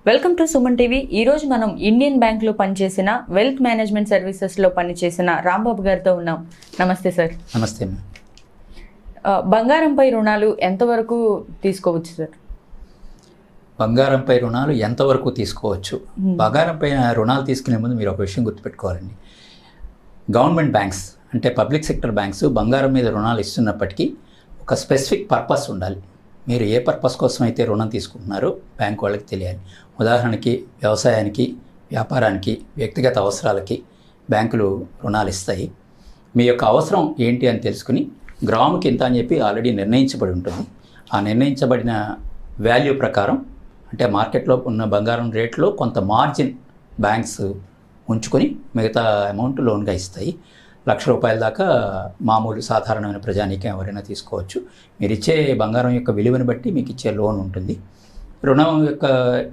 Welcome to Suman TV. ఈరోజు మనం Indian బ్యాంక్లో పనిచేసిన వెల్త్ మేనేజ్మెంట్ సర్వీసెస్లో పనిచేసిన రాంబాబు గారితో ఉన్నాం. నమస్తే సార్. నమస్తే. బంగారంపై రుణాలు ఎంతవరకు తీసుకోవచ్చు సార్? బంగారంపై రుణాలు ఎంతవరకు తీసుకోవచ్చు? బంగారంపై రుణాలు తీసుకునే ముందు మీరు ఒక విషయం గుర్తుపెట్టుకోవాలండి. గవర్నమెంట్ బ్యాంక్స్ అంటే పబ్లిక్ సెక్టర్ బ్యాంక్స్ బంగారం మీద రుణాలు ఇస్తున్నప్పటికీ ఒక స్పెసిఫిక్ పర్పస్ ఉండాలి. మీరు ఏ పర్పస్ కోసం అయితే రుణం తీసుకుంటున్నారో బ్యాంక్ వాళ్ళకి తెలియాలి. ఉదాహరణకి వ్యవసాయానికి, వ్యాపారానికి, వ్యక్తిగత అవసరాలకి బ్యాంకులు రుణాలు ఇస్తాయి. మీ యొక్క అవసరం ఏంటి అని తెలుసుకుని గ్రాముకి ఇంత అని చెప్పి ఆల్రెడీ నిర్ణయించబడి ఉంటుంది. ఆ నిర్ణయించబడిన వాల్యూ ప్రకారం అంటే మార్కెట్లో ఉన్న బంగారం రేట్లో కొంత మార్జిన్ బ్యాంక్స్ ఉంచుకొని మిగతా అమౌంట్ లోన్గా ఇస్తాయి. ₹1,00,000 దాకా మామూలు సాధారణమైన ప్రజానీకం ఎవరైనా తీసుకోవచ్చు. మీరు ఇచ్చే బంగారం యొక్క విలువను బట్టి మీకు ఇచ్చే లోన్ ఉంటుంది. రుణం యొక్క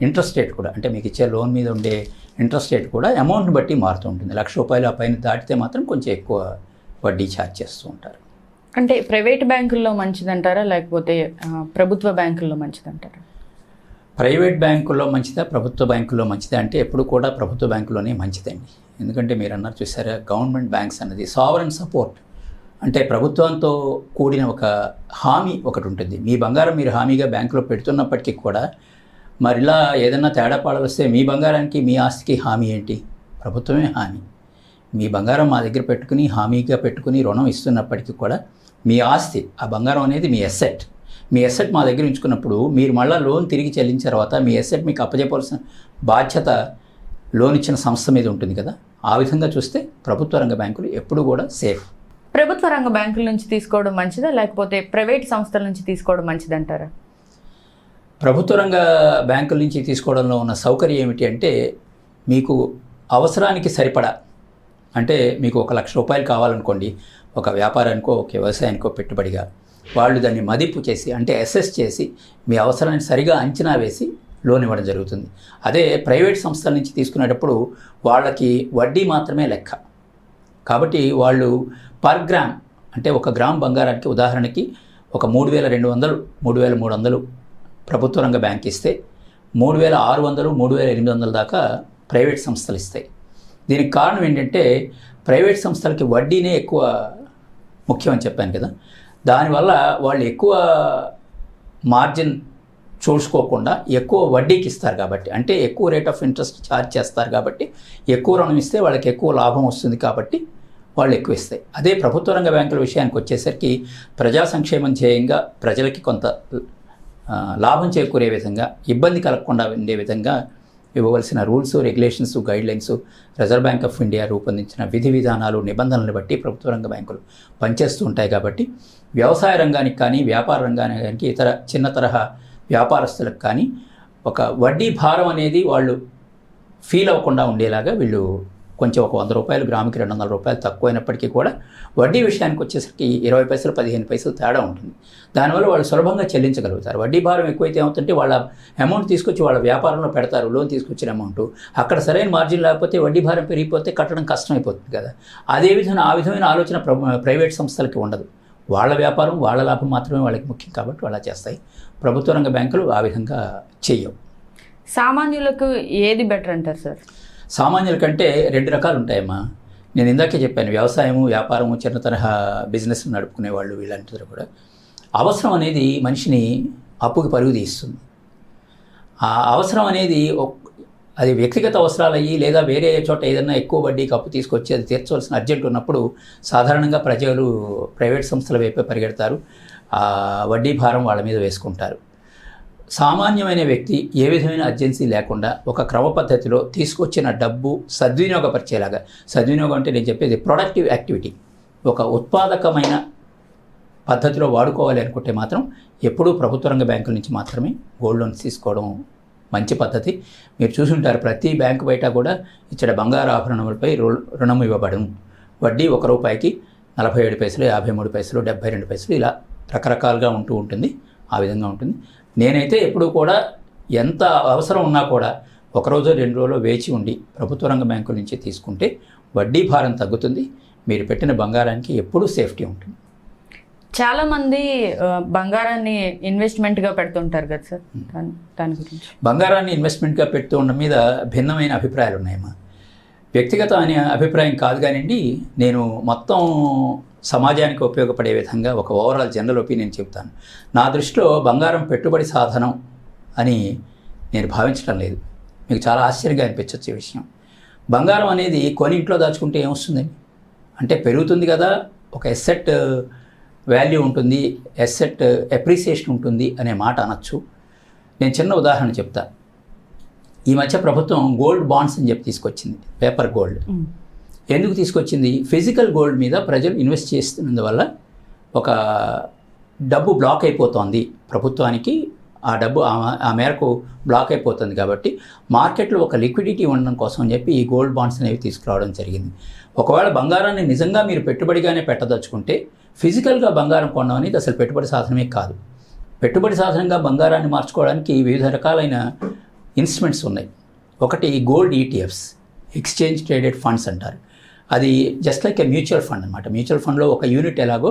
ఇంట్రెస్ట్ రేట్ కూడా అంటే మీకు ఇచ్చే లోన్ మీద ఉండే ఇంట్రెస్ట్ రేట్ కూడా అమౌంట్ని బట్టి మారుతూ ఉంటుంది. ₹1,00,000 ఆ పైన దాటితే మాత్రం కొంచెం ఎక్కువ వడ్డీ ఛార్జ్ చేస్తూ ఉంటారు. అంటే ప్రైవేట్ బ్యాంకుల్లో మంచిదంటారా లేకపోతే ప్రభుత్వ బ్యాంకుల్లో మంచిదంటారా? ప్రైవేట్ బ్యాంకుల్లో మంచిదా, ప్రభుత్వ బ్యాంకుల్లో మంచిదా అంటే ఎప్పుడు కూడా ప్రభుత్వ బ్యాంకులోనే మంచిదండి. ఎందుకంటే మీరు అన్నారు చూసారా, గవర్నమెంట్ బ్యాంక్స్ అన్నది సావరెన్ సపోర్ట్ అంటే ప్రభుత్వంతో కూడిన ఒక హామీ ఒకటి ఉంటుంది. మీ బంగారం మీరు హామీగా బ్యాంకులో పెడుతున్నప్పటికీ కూడా మరిలా ఏదైనా తేడాపాడాలు వస్తే మీ బంగారానికి మీ ఆస్తికి హామీ ఏంటి? ప్రభుత్వమే హామీ. మీ బంగారం మా దగ్గర పెట్టుకుని హామీగా పెట్టుకుని రుణం ఇస్తున్నప్పటికీ కూడా మీ ఆస్తి, ఆ బంగారం అనేది మీ అసెట్. మీ అసెట్ మా దగ్గర ఉంచుకున్నప్పుడు మీరు మళ్ళీ లోన్ తిరిగి చెల్లించిన తర్వాత మీ అసెట్ మీకు అప్పచెప్పాల్సిన బాధ్యత లోన్ ఇచ్చిన సంస్థ మీద ఉంటుంది కదా. ఆ విధంగా చూస్తే ప్రభుత్వ రంగ బ్యాంకులు ఎప్పుడు కూడా సేఫ్. ప్రభుత్వ రంగ బ్యాంకుల నుంచి తీసుకోవడం మంచిదా లేకపోతే ప్రైవేట్ సంస్థల నుంచి తీసుకోవడం మంచిదంటారా? ప్రభుత్వ రంగ బ్యాంకుల నుంచి తీసుకోవడంలో ఉన్న సౌకర్యం ఏమిటి అంటే మీకు అవసరానికి సరిపడా అంటే మీకు ₹1,00,000 కావాలనుకోండి, ఒక వ్యాపారానికో ఒక వ్యవసాయానికో పెట్టుబడిగా వాళ్ళు దాన్ని మదింపు చేసి అంటే అసెస్ చేసి మీ అవసరాన్ని సరిగా అంచనా వేసి లోన్ ఇవ్వడం జరుగుతుంది. అదే ప్రైవేట్ సంస్థల నుంచి తీసుకునేటప్పుడు వాళ్ళకి వడ్డీ మాత్రమే లెక్క. కాబట్టి వాళ్ళు పర్ గ్రామ్ అంటే 1 గ్రామ్ బంగారానికి ఉదాహరణకి ఒక 3,200, 3,300 ప్రభుత్వ రంగ బ్యాంక్ ఇస్తే 3,600, 3,800 దాకా ప్రైవేట్ సంస్థలు ఇస్తాయి. దీనికి కారణం ఏంటంటే ప్రైవేట్ సంస్థలకి వడ్డీనే ఎక్కువ ముఖ్యమని చెప్పాను కదా. దానివల్ల వాళ్ళు ఎక్కువ మార్జిన్ చూసుకోకుండా ఎక్కువ వడ్డీకి ఇస్తారు కాబట్టి, అంటే ఎక్కువ రేట్ ఆఫ్ ఇంట్రెస్ట్ ఛార్జ్ చేస్తారు కాబట్టి ఎక్కువ రుణం ఇస్తే వాళ్ళకి ఎక్కువ లాభం వస్తుంది కాబట్టి వాళ్ళు ఎక్కువ ఇస్తాయి. అదే ప్రభుత్వ రంగ బ్యాంకుల విషయానికి వచ్చేసరికి ప్రజా సంక్షేమం ధ్యేయంగా ప్రజలకి కొంత లాభం చేకూరే విధంగా, ఇబ్బంది కలగకుండా ఉండే విధంగా ఇవ్వవలసిన rules, regulations, guidelines reserve bank of India రూపొందించిన విధి విధానాలు, నిబంధనలను బట్టి ప్రభుత్వ రంగ బ్యాంకులు పనిచేస్తూ ఉంటాయి. కాబట్టి వ్యవసాయ రంగానికి కానీ, వ్యాపార రంగానికి, ఇతర చిన్న తరహా వ్యాపారస్తులకు కానీ ఒక వడ్డీ భారం అనేది వాళ్ళు ఫీల్ అవ్వకుండా ఉండేలాగా వీళ్ళు కొంచెం ఒక ₹100 గ్రాముకి ₹200 తక్కువైనప్పటికీ కూడా వడ్డీ విషయానికి వచ్చేసరికి 20 పైసలు 15 పైసలు తేడా ఉంటుంది. దానివల్ల వాళ్ళు సులభంగా చెల్లించగలుగుతారు. వడ్డీ భారం ఎక్కువైతే ఏమవుతుంటే వాళ్ళ అమౌంట్ తీసుకొచ్చి వాళ్ళ వ్యాపారంలో పెడతారు, లోన్ తీసుకొచ్చిన అమౌంట్ అక్కడ సరైన మార్జిన్ లేకపోతే వడ్డీ భారం పెరిగిపోతే కట్టడం కష్టమైపోతుంది కదా. ఆ విధమైన ఆలోచన ప్రైవేట్ సంస్థలకి ఉండదు. వాళ్ళ వ్యాపారం, వాళ్ళ లాభం మాత్రమే వాళ్ళకి ముఖ్యం కాబట్టి వాళ్ళ చేస్తాయి. ప్రభుత్వ రంగ బ్యాంకులు ఆ విధంగా చేయవు. సామాన్యులకు ఏది బెటర్ అంటారు సార్? సామాన్యుల కంటే 2 రకాలు ఉంటాయమ్మా. నేను ఇందాకే చెప్పాను, వ్యవసాయము, వ్యాపారము, చిన్న తరహా బిజినెస్ నడుపుకునే వాళ్ళు వీళ్ళంటారు కూడా. అవసరం అనేది మనిషిని అప్పుకి పరుగు తీస్తుంది. ఆ అవసరం అనేది అది వ్యక్తిగత అవసరాలు అయ్యి లేదా వేరే చోట ఏదైనా ఎక్కువ వడ్డీకి అప్పు తీసుకొచ్చి అది తీర్చవలసిన అర్జెంట్ ఉన్నప్పుడు సాధారణంగా ప్రజలు ప్రైవేట్ సంస్థల వైపే పరిగెడతారు. ఆ వడ్డీ భారం వాళ్ళ మీద వేసుకుంటారు. సామాన్యమైన వ్యక్తి ఏ విధమైన అర్జెన్సీ లేకుండా ఒక క్రమ పద్ధతిలో తీసుకొచ్చిన డబ్బు సద్వినియోగపరిచేలాగా, సద్వినియోగం అంటే నేను చెప్పేది ప్రొడక్టివ్ యాక్టివిటీ, ఒక ఉత్పాదకమైన పద్ధతిలో వాడుకోవాలి అనుకుంటే మాత్రం ఎప్పుడూ ప్రభుత్వ రంగ బ్యాంకుల నుంచి మాత్రమే గోల్డ్ లోన్స్ తీసుకోవడం మంచి పద్ధతి. మీరు చూసుంటారు ప్రతి బ్యాంకు బయట కూడా ఇచ్చే బంగారు ఆభరణములపై రుణం ఇవ్వబడును. వడ్డీ ₹1కి 47 పైసలు, 53 పైసలు, 72 పైసలు ఇలా రకరకాలుగా ఉంటుంది. ఆ విధంగా ఉంటుంది. నేనైతే ఎప్పుడూ కూడా ఎంత అవసరం ఉన్నా కూడా 1 రోజు 2 రోజులు వేచి ఉండి ప్రభుత్వ రంగ బ్యాంకుల నుంచి తీసుకుంటే వడ్డీ భారం తగ్గుతుంది. మీరు పెట్టిన బంగారానికి ఎప్పుడూ సేఫ్టీ ఉంటుంది. చాలా మంది బంగారాన్ని ఇన్వెస్ట్మెంట్గా పెడుతుంటారు కదా సార్, దాని గురించి. బంగారాన్ని ఇన్వెస్ట్మెంట్గా పెడుతూ ఉండడం మీద భిన్నమైన అభిప్రాయాలు ఉన్నాయమ్మా. వ్యక్తిగత అనే అభిప్రాయం కాదు కానివ్వండి, నేను మొత్తం సమాజానికి ఉపయోగపడే విధంగా ఒక ఓవరాల్ జనరల్ ఒపీనియన్ చెప్తాను. నా దృష్టిలో బంగారం పెట్టుబడి సాధనం అని నేను భావించడం లేదు. మీకు చాలా ఆశ్చర్యంగా అనిపించవచ్చు ఈ విషయం. బంగారం అనేది కొని ఇంట్లో దాచుకుంటే ఏమొస్తుందండి? అంటే పెరుగుతుంది కదా, ఒక ఎసెట్ వాల్యూ ఉంటుంది, ఎసెట్ అప్రిసియేషన్ ఉంటుంది అనే మాట అనొచ్చు. నేను చిన్న ఉదాహరణ చెప్తా. ఈ మధ్య ప్రభుత్వం గోల్డ్ బాండ్స్ అని చెప్పి తీసుకొచ్చింది, పేపర్ గోల్డ్. ఎందుకు తీసుకొచ్చింది? ఫిజికల్ గోల్డ్ మీద ప్రజలు ఇన్వెస్ట్ చేస్తున్నందువల్ల ఒక డబ్బు బ్లాక్ అయిపోతుంది ప్రభుత్వానికి, ఆ డబ్బు ఆ మేరకు బ్లాక్ అయిపోతుంది. కాబట్టి మార్కెట్లో ఒక లిక్విడిటీ ఉండడం కోసం అని చెప్పి ఈ గోల్డ్ బాండ్స్ అనేవి తీసుకురావడం జరిగింది. ఒకవేళ బంగారాన్ని నిజంగా మీరు పెట్టుబడిగానే పెట్టదలుచుకుంటే ఫిజికల్గా బంగారం కొనడం అనేది అసలు పెట్టుబడి సాధనమే కాదు. పెట్టుబడి సాధనంగా బంగారాన్ని మార్చుకోవడానికి వివిధ రకాలైన ఇన్స్ట్రుమెంట్స్ ఉన్నాయి. ఒకటి gold ETFs, exchange traded funds అంటారు. అది జస్ట్ లైక్ ఏ మ్యూచువల్ ఫండ్ అనమాట. మ్యూచువల్ ఫండ్లో ఒక యూనిట్ ఎలాగో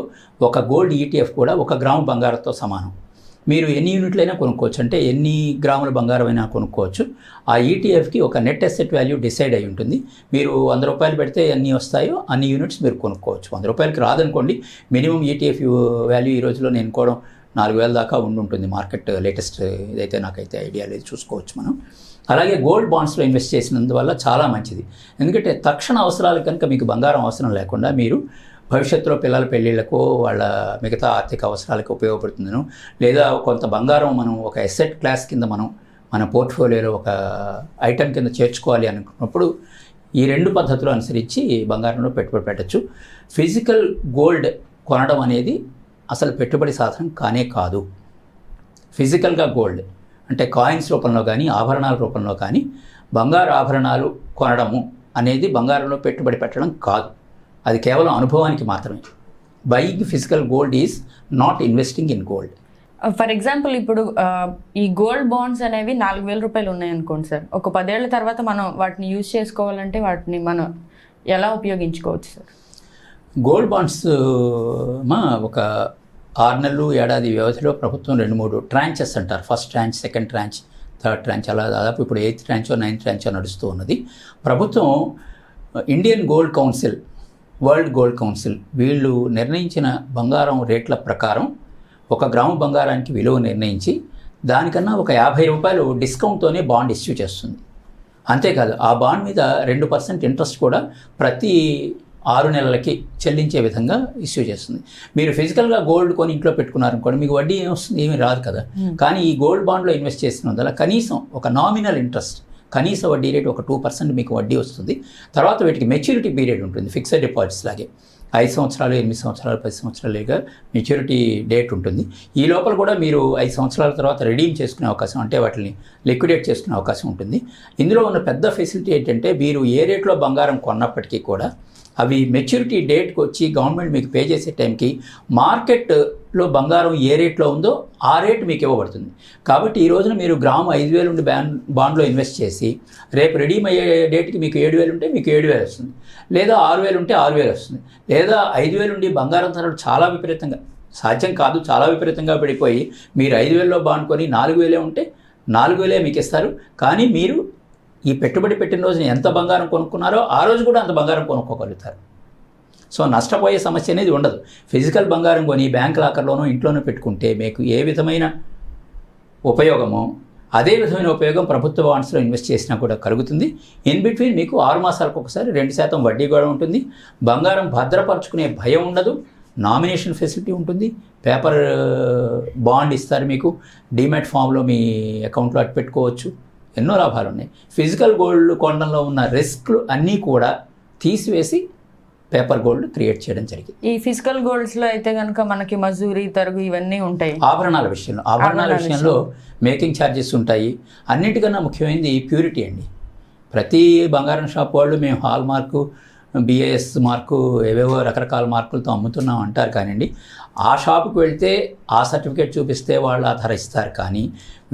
ఒక గోల్డ్ ఈటీఎఫ్ కూడా 1 గ్రాము బంగారంతో సమానం. మీరు ఎన్ని యూనిట్లైనా కొనుక్కోవచ్చు, అంటే ఎన్ని గ్రాముల బంగారం అయినా కొనుక్కోవచ్చు. ఆ ఈటీఎఫ్కి ఒక నెట్ అసెట్ వాల్యూ డిసైడ్ అయి ఉంటుంది. మీరు 100 రూపాయలు పెడితే ఎన్ని వస్తాయో అన్ని యూనిట్స్ మీరు కొనుక్కోవచ్చు. 100 రూపాయలకి రాదనుకోండి, మినిమం ఈటీఎఫ్ వాల్యూ ఈ రోజులో నేను కూడా 4000 దాకా ఉంటుంది. మార్కెట్ లేటెస్ట్ ఇదైతే నాకైతే ఐడియా లేదు, చూసుకోవచ్చు మనం. అలాగే గోల్డ్ బాండ్స్లో ఇన్వెస్ట్ చేసినందువల్ల చాలా మంచిది. ఎందుకంటే తక్షణ అవసరాలు కనుక మీకు బంగారం అవసరం లేకుండా మీరు భవిష్యత్తులో పిల్లల పెళ్ళిళ్ళకు, వాళ్ళ మిగతా ఆర్థిక అవసరాలకు ఉపయోగపడుతుందను, లేదా కొంత బంగారం మనం ఒక ఎసెట్ క్లాస్ కింద మన పోర్ట్ఫోలియోలో ఒక ఐటెం కింద చేర్చుకోవాలి అనుకున్నప్పుడు ఈ 2 పద్ధతులు అనుసరించి బంగారంలో పెట్టుబడి పెట్టచ్చు. ఫిజికల్ గోల్డ్ కొనడం అనేది అసలు పెట్టుబడి సాధనం కానే కాదు. ఫిజికల్గా గోల్డ్ అంటే కాయిన్స్ రూపంలో కానీ ఆభరణాల రూపంలో కానీ బంగారు ఆభరణాలు కొనడము అనేది బంగారంలో పెట్టుబడి పెట్టడం కాదు. అది కేవలం అనుభవానికి మాత్రమే. Buying physical gold is not investing in gold. For example ఇప్పుడు ఈ గోల్డ్ బాండ్స్ అనేవి 4000 రూపాయలు ఉన్నాయనుకోండి సార్, ఒక 10 ఏళ్ల తర్వాత మనం వాటిని యూజ్ చేసుకోవాలంటే వాటిని మనం ఎలా ఉపయోగించుకోవచ్చు సార్? గోల్డ్ బాండ్స్ ఒక 6 నెలలు ఏడాది వ్యవధిలో ప్రభుత్వం 2-3 ట్రాంచెస్ అంటారు. First tranche, second tranche, third tranche, అలా దాదాపు ఇప్పుడు 8th ట్రాంచో 9th ట్రాంచో నడుస్తూ ఉన్నది. ప్రభుత్వం Indian gold council, world gold council వీళ్ళు నిర్ణయించిన బంగారం రేట్ల ప్రకారం 1 గ్రాము బంగారానికి విలువ నిర్ణయించి దానికన్నా ఒక 50 రూపాయలు డిస్కౌంట్తోనే బాండ్ ఇష్యూ చేస్తుంది. అంతేకాదు ఆ బాండ్ మీద 2% ఇంట్రెస్ట్ కూడా ప్రతి 6 నెలలకి చెల్లించే విధంగా ఇష్యూ చేస్తుంది. మీరు ఫిజికల్గా గోల్డ్ కొని ఇంట్లో పెట్టుకున్నారనుకోండి, మీకు వడ్డీ ఏమొస్తుంది? ఏమీ రాదు కదా. కానీ ఈ గోల్డ్ బాండ్లో ఇన్వెస్ట్ చేసినందువల్ల కనీసం ఒక నామినల్ ఇంట్రెస్ట్, కనీస వడ్డీ రేటు ఒక 2% మీకు వడ్డీ వస్తుంది. తర్వాత వీటికి మెచ్యూరిటీ పీరియడ్ ఉంటుంది, ఫిక్స్డ్ డిపాజిట్స్ లాగే 5 సంవత్సరాలు, 8 సంవత్సరాలు, 10 సంవత్సరాలుగా మెచ్యూరిటీ డేట్ ఉంటుంది. ఈ లోపల కూడా మీరు 5 సంవత్సరాల తర్వాత రెడీమ్ చేసుకునే అవకాశం, అంటే వాటిని లిక్విడేట్ చేసుకునే అవకాశం ఉంటుంది. ఇందులో ఉన్న పెద్ద ఫెసిలిటీ ఏంటంటే మీరు ఏ రేట్లో బంగారం కొన్నప్పటికీ కూడా అవి మెచ్యూరిటీ డేట్కి వచ్చి గవర్నమెంట్ మీకు పే చేసే టైంకి మార్కెట్లో బంగారం ఏ రేట్లో ఉందో ఆ రేటు మీకు ఇవ్వబడుతుంది. కాబట్టి ఈ రోజున మీరు గ్రాము 5000 ఉండి బాండ్లో ఇన్వెస్ట్ చేసి రేపు రెడీమ్ అయ్యే డేట్కి మీకు 7000 ఉంటే మీకు 7000 వస్తుంది, లేదా 6000 ఉంటే 6000 వస్తుంది, లేదా 5000 ఉండి బంగారం ధరలు చాలా విపరీతంగా, సాధ్యం కాదు, చాలా విపరీతంగా పడిపోయి మీరు 5000లో బాండ్ కొని 4000 ఉంటే 4000 మీకు ఇస్తారు. కానీ మీరు ఈ పెట్టుబడి పెట్టిన రోజున ఎంత బంగారం కొనుక్కున్నారో ఆ రోజు కూడా అంత బంగారం కొనుక్కోగలుగుతారు. సో నష్టపోయే సమస్య అనేది ఉండదు. ఫిజికల్ బంగారం కొని బ్యాంక్ లాకర్లోనో ఇంట్లోనో పెట్టుకుంటే మీకు ఏ విధమైన ఉపయోగమో అదే విధమైన ఉపయోగం ప్రభుత్వ బాండ్స్లో ఇన్వెస్ట్ చేసినా కూడా కలుగుతుంది. ఇన్ బిట్వీన్ మీకు 6 మాసాలకు ఒకసారి 2% వడ్డీ కూడా ఉంటుంది. బంగారం భద్రపరుచుకునే భయం ఉండదు. నామినేషన్ ఫెసిలిటీ ఉంటుంది. పేపర్ బాండ్ ఇస్తారు మీకు, డీమ్యాట్ ఫామ్లో మీ అకౌంట్లో అట్టు పెట్టుకోవచ్చు. ఎన్నో లాభాలు ఉన్నాయి. ఫిజికల్ గోల్డ్ కొనడంలో ఉన్న రిస్క్లు అన్నీ కూడా తీసివేసి పేపర్ గోల్డ్ క్రియేట్ చేయడం జరిగింది. ఈ ఫిజికల్ గోల్డ్స్లో అయితే కనుక మనకి మజూరీ, తరుగు ఇవన్నీ ఉంటాయి. ఆభరణాల విషయంలో మేకింగ్ ఛార్జెస్ ఉంటాయి. అన్నిటికన్నా ముఖ్యమైనది ప్యూరిటీ అండి. ప్రతి బంగారం షాప్ వాళ్ళు మేము హాల్ మార్కు, బిఏఎస్ మార్కు, ఏవేవో రకరకాల మార్కులతో అమ్ముతున్నాం అంటారు. కానివ్వండి, ఆ షాపుకి వెళ్తే ఆ సర్టిఫికేట్ చూపిస్తే వాళ్ళు ఆ ధర ఇస్తారు. కానీ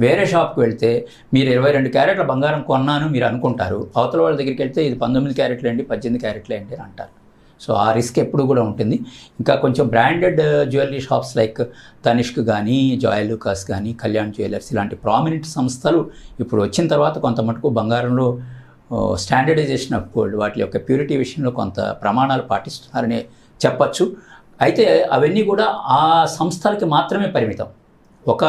వేరే షాప్కి వెళ్తే మీరు 22 క్యారెట్ల బంగారం కొన్నాను మీరు అనుకుంటారు, అవతల వాళ్ళ దగ్గరికి వెళ్తే ఇది 19 క్యారెట్లు అండి, 18 క్యారెట్లే అండి అని అంటారు. సో ఆ రిస్క్ ఎప్పుడు కూడా ఉంటుంది. ఇంకా కొంచెం branded jewellery shops like Tanishq కానీ, జాయ్ లూకాస్ కానీ, కళ్యాణ్ జ్యువెలర్స్ ఇలాంటి ప్రామినెంట్ సంస్థలు ఇప్పుడు వచ్చిన తర్వాత కొంత మటుకు బంగారంలో స్టాండర్డైజేషన్ ఆఫ్ గోల్డ్, వాటి యొక్క ప్యూరిటీ విషయంలో కొంత ప్రమాణాలు పాటిస్తున్నారని చెప్పచ్చు. అయితే అవన్నీ కూడా ఆ సంస్థలకి మాత్రమే పరిమితం. ఒక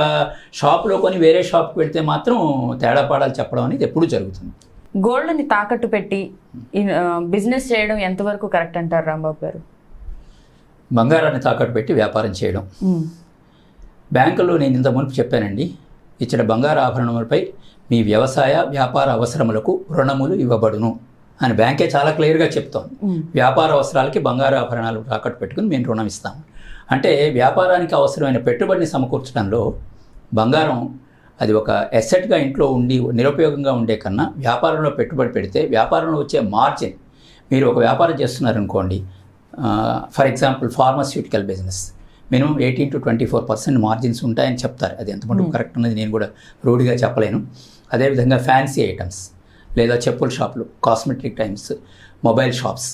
షాప్లో కొని వేరే షాప్కి వెళ్తే మాత్రం తేడా పాడాలు చెప్పడం అనేది ఎప్పుడూ జరుగుతుంది. గోల్డ్ని తాకట్టు పెట్టి బిజినెస్ చేయడం ఎంతవరకు కరెక్ట్ అంటారు రాంబాబు గారు? బంగారాన్ని తాకట్టు పెట్టి వ్యాపారం చేయడం, బ్యాంకులో నేను ఇంత మునుపు చెప్పానండి, ఇచ్చిన బంగారు ఆభరణములపై మీ వ్యవసాయ వ్యాపార అవసరములకు రుణములు ఇవ్వబడును అని బ్యాంకే చాలా క్లియర్గా చెప్తోంది. వ్యాపార అవసరాలకి బంగారు ఆభరణాలు తాకట్టు పెట్టుకుని మేము రుణం ఇస్తాము అంటే వ్యాపారానికి అవసరమైన పెట్టుబడిని సమకూర్చడంలో బంగారం అది ఒక ఎసెట్గా ఇంట్లో ఉండి నిరుపయోగంగా ఉండే కన్నా వ్యాపారంలో పెట్టుబడి పెడితే వ్యాపారంలో వచ్చే మార్జిన్, మీరు ఒక వ్యాపారం చేస్తున్నారనుకోండి, for example pharmaceutical business, minimum 18 to 24% మార్జిన్స్ ఉంటాయని చెప్తారు. అది ఎంతమంది కరెక్ట్ ఉన్నది నేను కూడా రూఢిగా చెప్పలేను. అదేవిధంగా ఫ్యాన్సీ ఐటమ్స్ లేదా చెప్పుల షాపులు, cosmetic times, mobile shops,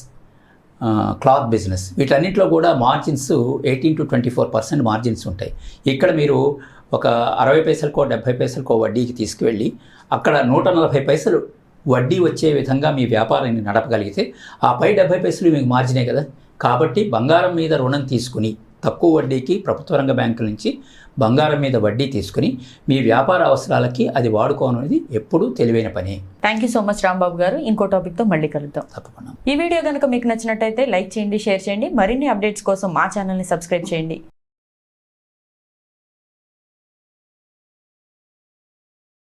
cloth business, వీటన్నింటిలో కూడా మార్జిన్స్ 18 to 24% మార్జిన్స్ ఉంటాయి. ఇక్కడ మీరు ఒక 60 పైసలకో 70 పైసలకో వడ్డీకి తీసుకువెళ్ళి అక్కడ 140 పైసలు వడ్డీ వచ్చే విధంగా మీ వ్యాపారాన్ని నడపగలిగితే ఆ పై 70 పైసలు మీకు మార్జినే కదా. కాబట్టి బంగారం మీద రుణం తీసుకుని తక్కువ వడ్డీకి ప్రభుత్వ రంగ బ్యాంకుల నుంచి బంగారం మీద వడ్డీ తీసుకుని మీ వ్యాపార అవసరాలకి అది వాడుకోవడం అనేది ఎప్పుడూ తెలివైన పని. Thank you so much Rambabu గారు. ఇంకో టాపిక్తో మళ్ళీ కలుద్దాం. తప్పకుండా. ఈ వీడియో కనుక మీకు నచ్చినట్టయితే లైక్ చేయండి, షేర్ చేయండి. మరిన్ని అప్డేట్స్ కోసం మా ఛానల్ని సబ్స్క్రైబ్ చేయండి.